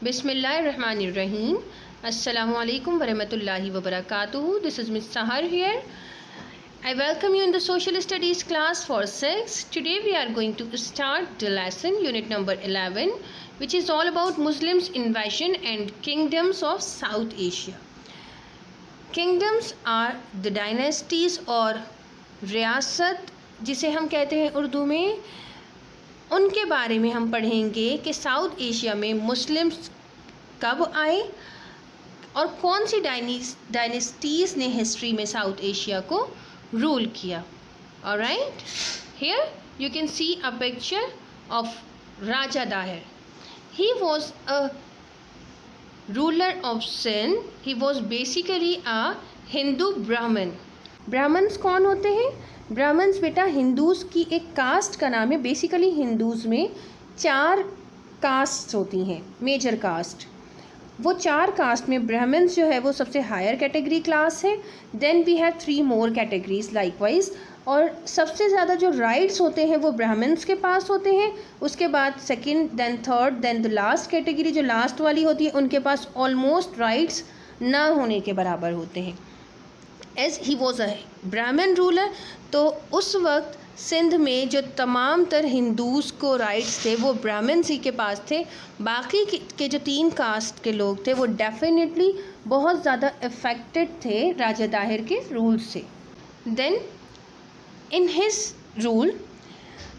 Bismillahirrahmanirrahim. Assalamu alaikum warahmatullahi wabarakatuh. This is Miss Sahar here. I welcome you in the Social Studies class for 6. Today we are going to start the lesson unit number 11, which is all about Muslims invasion and kingdoms of South Asia. Kingdoms are the dynasties और रियासत जिसे हम कहते हैं उर्दू में, उनके बारे में हम पढ़ेंगे कि साउथ एशिया में मुस्लिम्स कब आए और कौन सी डायनेस्टीज़ ने हिस्ट्री में साउथ एशिया को रूल किया. Alright, here you can see a picture of Raja Dahir. He was a ruler of Sindh. He was basically a Hindu Brahmin. Brahmins कौन होते हैं? ब्राह्मण्स बेटा हिंदूज़ की एक कास्ट का नाम है. बेसिकली हिंदूज़ में 4 कास्ट होती हैं, मेजर कास्ट. वो 4 कास्ट में ब्राह्मण्स जो है वो सबसे हायर कैटेगरी क्लास है. Then we have 3 more categories likewise. और सबसे ज़्यादा जो राइट्स होते हैं वो ब्राह्मण्स के पास होते हैं. उसके बाद second, then third, then the last category जो लास्ट वाली होती है उनके पास ऑलमोस्ट राइट्स ना होने के बराबर होते हैं. एज ही वॉज अ ब्राह्मण रूलर, तो उस वक्त सिंध में जो तमाम तर हिंदूज़ को राइट्स थे वो ब्राह्मण्स ही के पास थे. बाकी के जो 3 कास्ट के लोग थे वो डेफिनेटली बहुत ज़्यादा अफेक्टेड थे राजा दाहिर के रूल से. Then in his rule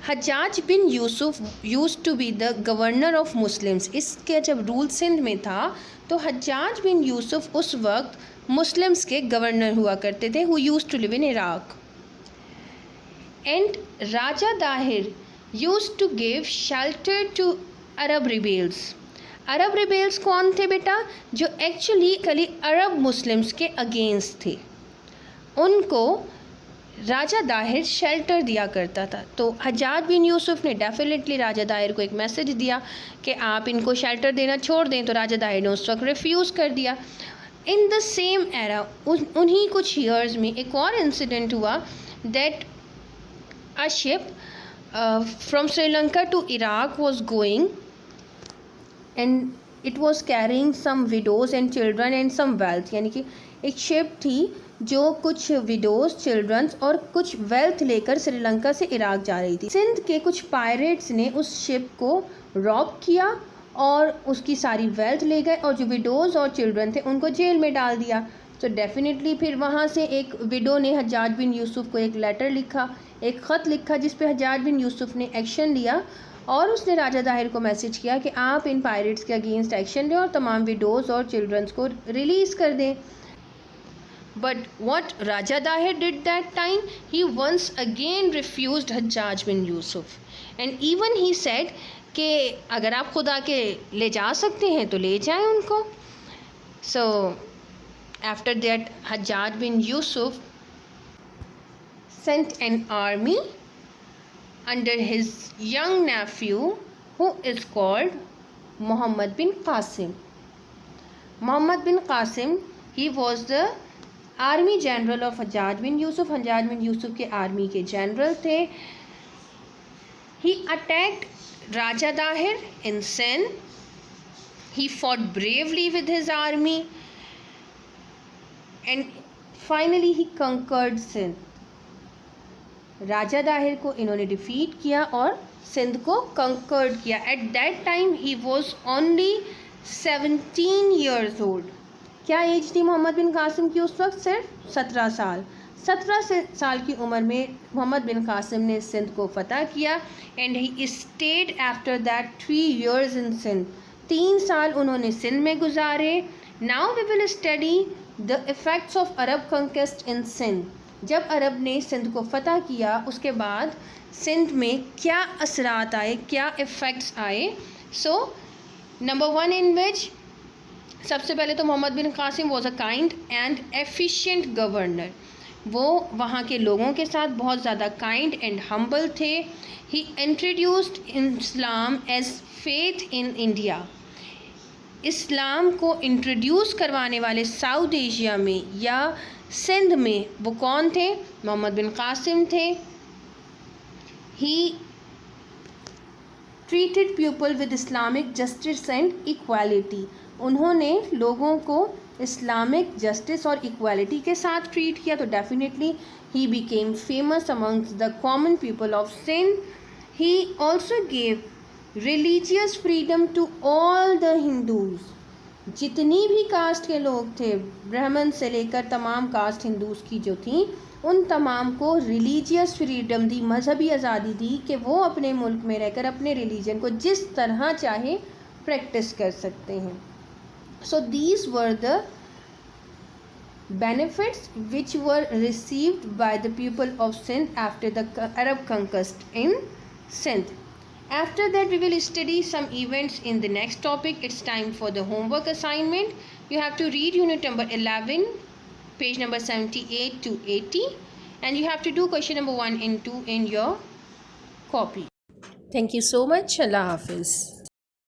Hajjaj bin Yusuf used to be the governor of Muslims. इसके जब रूल सिंध में था तो हज्जाज बिन यूसुफ उस वक्त मुस्लिम्स के गवर्नर हुआ करते थे, who used to live in Iraq. And Raja Dahir used to give shelter to Arab rebels. Arab rebels कौन थे बेटा? जो एक्चुअली अरब मुस्लिम्स के अगेंस्ट थे, उनको राजा दाहिर शेल्टर दिया करता था. तो हज्जाज बिन यूसुफ ने डेफिनेटली राजा दाहिर को एक मैसेज दिया कि आप इनको शेल्टर देना छोड़ दें. तो राजा दाहिर ने उस वक्त रिफ्यूज़ कर दिया. इन द सेम एरा उन्हीं कुछ ईयर्स में एक और इंसिडेंट हुआ that a ship from Sri Lanka to Iraq was going and it was carrying some widows and children and some wealth. यानी कि एक शिप थी जो कुछ विडोज़, चिल्ड्रंस और कुछ वेल्थ लेकर श्रीलंका से इराक जा रही थी. सिंध के कुछ पायरेट्स ने उस शिप को रॉब किया और उसकी सारी वेल्थ ले गए और जो विडोज़ और चिल्ड्रन थे उनको जेल में डाल दिया. तो डेफिनेटली फिर वहाँ से एक विडो ने हज्जाज बिन यूसुफ को एक लेटर लिखा, एक ख़त लिखा जिस पे हज्जाज बिन यूसुफ ने एक्शन लिया और उसने राजा दाहिर को मैसेज किया कि आप इन पायरेट्स के अगेंस्ट एक्शन लें और तमाम विडोज़ और चिल्ड्रंस को रिलीज़ कर दें. But what Raja Dahir did that time, he once again refused Hajjaj bin Yusuf, and even he said कि अगर आप खुद आके ले जा सकते हैं तो ले जाएं उनको. So after that Hajjaj bin Yusuf sent an army under his young nephew who is called Muhammad bin Qasim. Muhammad bin Qasim, he was the army general of Hajjaj bin Yusuf. Hajjaj bin Yusuf के army के general थे. He attacked Raja Dahir in Sindh. He fought bravely with his army and finally he conquered Sindh. Raja Dahir को इन्होंने defeat किया और सिंध को conquered किया. At that time he was only 17 years old. क्या एज थी मोहम्मद बिन कासिम की उस वक्त? सिर्फ 17 साल. 17 साल की उम्र में मोहम्मद बिन कासिम ने सिंध को फतह किया. And he stayed after that 3 years in Sindh. 3 साल उन्होंने सिंध में गुजारे. Now we will study the effects of Arab conquest in Sindh. जब अरब ने सिंध को फतह किया उसके बाद सिंध में क्या असरात आए, क्या इफ़ेक्ट्स आए. सो नंबर 1 इन विच सबसे पहले तो Mohammed bin Qasim was a kind and efficient governor. वो वहाँ के लोगों के साथ बहुत ज़्यादा काइंड एंड हम्बल थे. He introduced Islam as faith in India. Islam को इंट्रोड्यूस करवाने वाले साउथ एशिया में या सिंध में वो कौन थे? मोहम्मद बिन कासिम थे. ही treated people with Islamic justice and equality. उन्होंने लोगों को इस्लामिक जस्टिस और इक्वालिटी के साथ ट्रीट किया, तो definitely he became famous amongst the common people of Sindh. He also gave religious freedom to all the Hindus. जितनी भी कास्ट के लोग थे, ब्राह्मण से लेकर तमाम कास्ट हिंदूज की जो थी, उन तमाम को रिलीजियस फ्रीडम दी, मजहबी आज़ादी दी कि वो अपने मुल्क में रहकर अपने रिलीजन को जिस तरह चाहे प्रैक्टिस कर सकते हैं. So these were the benefits which were received by the people of Sindh after the Arab conquest in Sindh. After that we will study some events in the next topic. It's time for the homework assignment. You have to read unit number 11, page number 78 to 80, and you have to do question number 1 and 2 in your copy. Thank you so much. Allah Hafiz.